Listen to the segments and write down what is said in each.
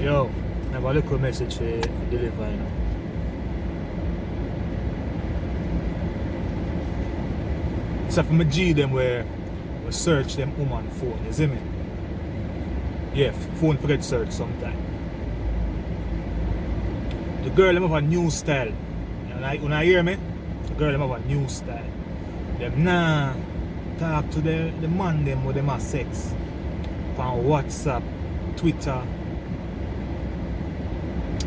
Yo, I have a little message for deliver, you know. So for my G them where we search them woman phone, you see me? Yeah, phone forget search sometime. The girl them have a new style. When I hear me, the girl them have a new style. Them nah talk to the man them with them have sex. On WhatsApp, Twitter,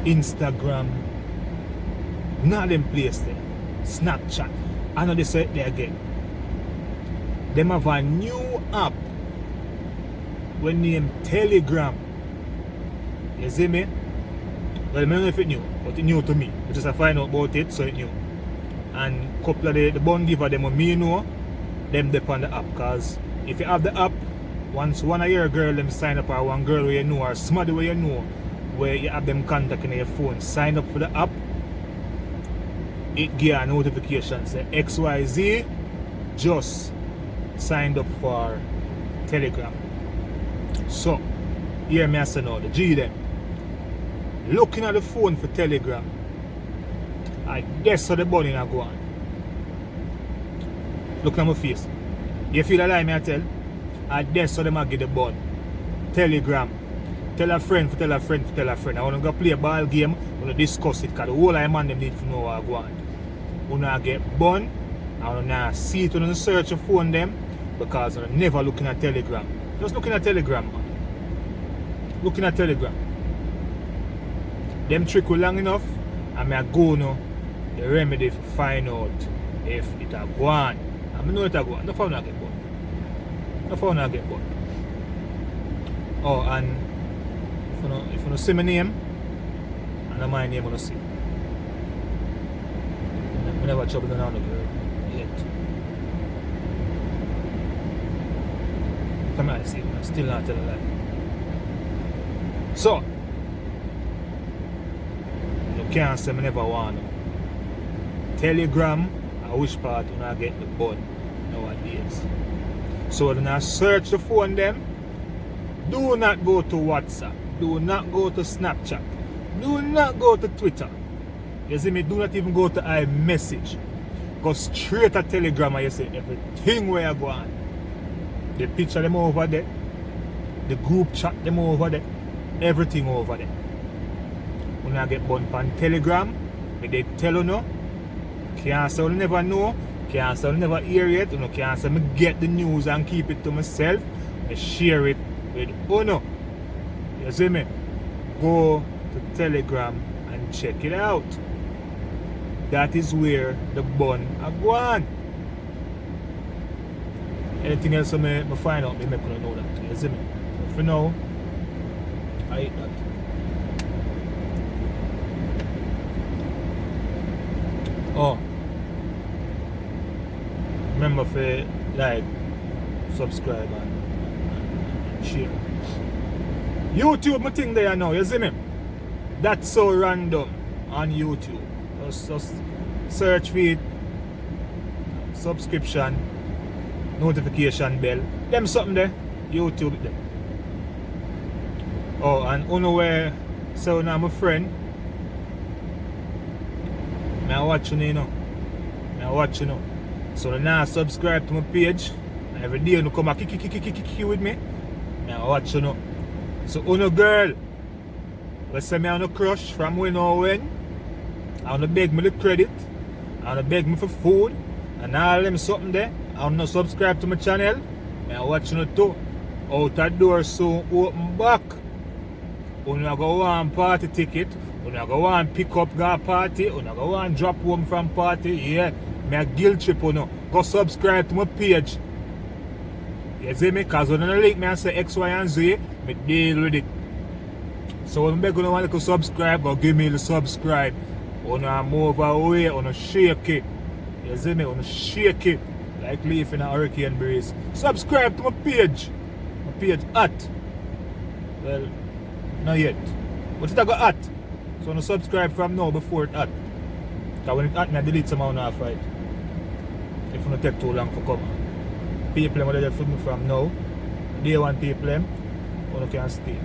Instagram, none of them place there. Snapchat. I know they say it there again. Them have a new app when named Telegram. You see me? Well, I don't know if it's new, but it's new to me. I just find out about it, so it's new. And a couple of the bond giver them me know, them depend on the app. Because if you have the app, once one of your girl them sign up, or one girl where you know, or somebody where you know, where you have them contact in your phone, sign up for the app, it give a notification say XYZ just signed up for Telegram. So, hear me I say now, the G them looking at the phone for Telegram, I guess how the bunny not go on. Look at my face. You feel a lie me I tell? I guess how them a get the bun. Telegram. Tell a friend for tell a friend for tell a friend. I want to go play a ball game, I want to discuss it because the whole of the man them need to know what I go on. I want to get bun, I want to see it on the search of phone them because I'm never looking at Telegram. Just looking at Telegram, man. Looking at Telegram. Them trick will long enough and I go now the remedy to find out if it a go on. I know it a go on. No fun not get bun. No fun not get bun. Oh, and if you don't see my name, and my name you see. I never trouble down the girl yet. Come on, see, I'm still not telling a lie. So, you can't say I never want to. Telegram, I wish part when I get the bun nowadays. So when I search the phone them, do not go to WhatsApp, do not go to Snapchat, do not go to Twitter. You see me, do not even go to iMessage. Go straight to Telegram and you see everything where you go on. The picture them over there, the group chat them over there, everything over there. When I get bun on Telegram, they tell you no, can't say you never know, can't say you never hear it, you know, can't say me get the news and keep it to myself, I share it with Uno. You see me? Go to Telegram and check it out. That is where the bun are going. Anything else I find out, I make you know that. You see me? But for now, I eat that. Oh, remember to like, subscribe and share. YouTube, my thing there now, you see me? That's so random on YouTube. Just search for it, subscription, notification bell. Them something there, YouTube it there. Oh, and unaware, so now my friend, I watch you know. I watch you know. So now subscribe to my page. Every day you come back kick with me. I watch you know. So uno girl, let's say me on a crush from when or when. I wanna beg me the credit. I wanna beg me for food. And all them something there. I wanna subscribe to my channel. I watch you know too. Out that door soon open back. Uno go on party ticket. Una go on pick up go party, una go on drop home from party, yeah. Me a guilt trip uno. Go subscribe to my page. You see me? Cause when I link me and say X, Y and Z, me deal with it. So when I beg you want to subscribe, go give me the subscribe. Una move away, una shake it. You see me? Una shake it. Like leaf in a hurricane breeze. Subscribe to my page. My page at. Well, not yet. But it I got at. So no subscribe from now before it at. Because when it at me I delete some amount of fight. If it don't take too long to come. People that for me from now. Day one people them, you can stay.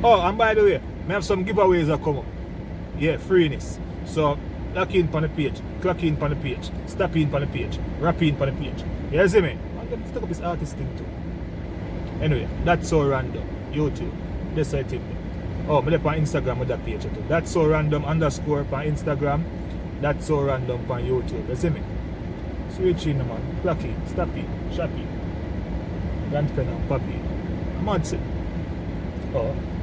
Oh, and by the way, I have some giveaways that come up. Yeah, freeness. So, lock in on the page, clock in on the page, stop in on the page, rap in on the page. You see me? I'm going to take up this artist thing too. Anyway, that's so random. YouTube. That's what I think. Oh, I'm on Instagram with that page too. That's so random underscore on Instagram. That's so random on YouTube. You see me? Switch in, man. Clock in, stop in, shop in. Grandpa and Papi. I'm on it. Oh.